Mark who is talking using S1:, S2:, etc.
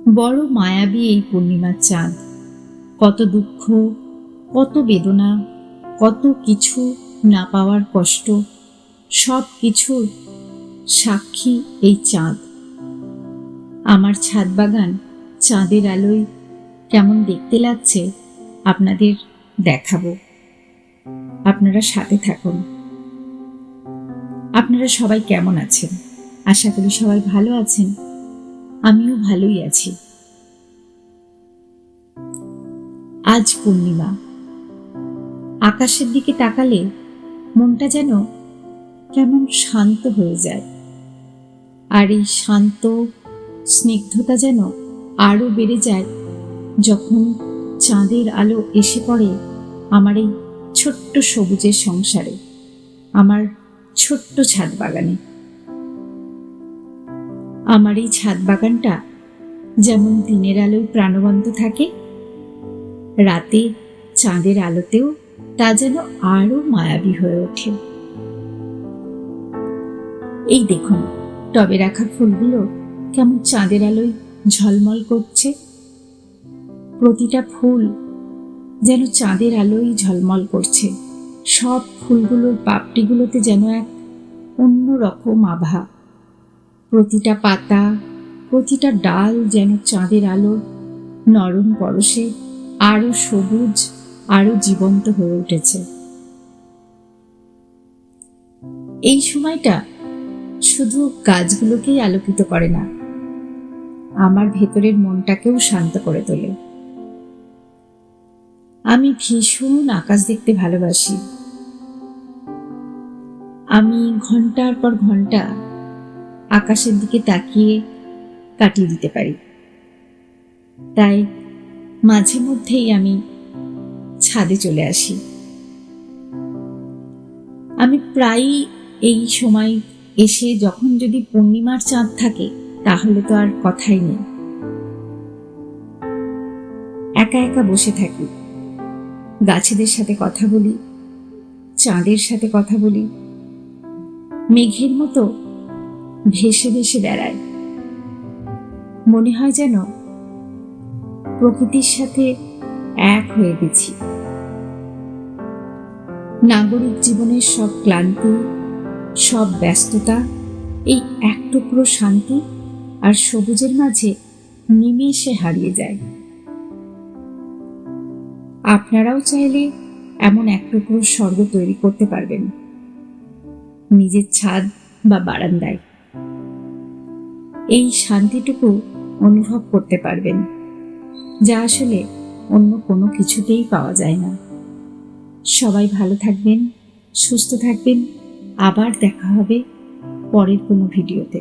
S1: বড় মায়াবী এই পূর্ণিমার চাঁদ। কত দুঃখ, কত বেদনা, কত কিছু না পাওয়ার কষ্ট, সব কিছুর সাক্ষী এই চাঁদ। আমার ছাদ বাগান চাঁদের আলোয় কেমন দেখতে লাগছে আপনাদের দেখাবো। আপনারা সাথে থাকুন। আপনারা সবাই কেমন আছেন? আশা করি সবাই ভালো আছেন। আমিও ভালোই আছি। আজ পূর্ণিমা। আকাশের দিকে তাকালে মনটা যেন কেমন শান্ত হয়ে যায়, আর এই শান্ত স্নিগ্ধতা যেন আরো বেড়ে যায় যখন চাঁদের আলো এসে পড়ে আমার এই ছোট্ট সবুজের সংসারে, আমার ছোট্ট ছাদ বাগানে। আমার এই ছাদ বাগানটা যেমন দিনের আলোয় প্রাণবন্ত থাকে, রাতে চাঁদের আলোতেও তা যেন আরো মায়াবী হয়ে ওঠে। এই দেখুন, টবে রাখা ফুলগুলো কেমন চাঁদের আলোয় ঝলমল করছে। প্রতিটা ফুল যেন চাঁদের আলোয় ঝলমল করছে। সব ফুলগুলোর পাপড়িগুলোতে যেন এক অন্যরকম আভা। প্রতিটা পাতা, প্রতিটা ডাল যেন চাঁদের আলোর নরম পরশে আরো সবুজ, আরো জীবন্ত হয়ে উঠেছে। এই সময়টা শুধু গাছগুলোকেই আলোকিত করে না, আমার ভেতরের মনটাকেও শান্ত করে তোলে। আমি ভীষণ আকাশ দেখতে ভালোবাসি। আমি ঘন্টার পর ঘন্টা আকাশের দিকে তাকিয়ে কাটিয়ে দিতে পারি। তাই মাঝে মধ্যেই আমি ছাদে চলে আসি। আমি প্রায়ই এই সময় এসে, যখন যদি পূর্ণিমার চাঁদ থাকে তাহলে তো আর কথাই নেই, একা একা বসে থাকি, গাছেদের সাথে কথা বলি, চাঁদের সাথে কথা বলি, মেঘের মতো ভেসে ভেসে বেড়ায়। মনে হয় যেন প্রকৃতির সাথে এক হয়ে গেছি। নাগরিক জীবনের সব ক্লান্তি, সব ব্যস্ততা এই এক টুকরো শান্তি আর সবুজের মাঝে নিমেষে হারিয়ে যায়। আপনারাও চাইলে এমন এক টুকরো স্বর্গ তৈরি করতে পারবেন নিজের ছাদ বা বারান্দায়। এই শান্তিটুকু অনুভব করতে পারবেন, যা আসলে অন্য কোনো কিছুতেই পাওয়া যায় না। সবাই ভালো থাকবেন, সুস্থ থাকবেন। আবার দেখা হবে পরের কোনো ভিডিওতে।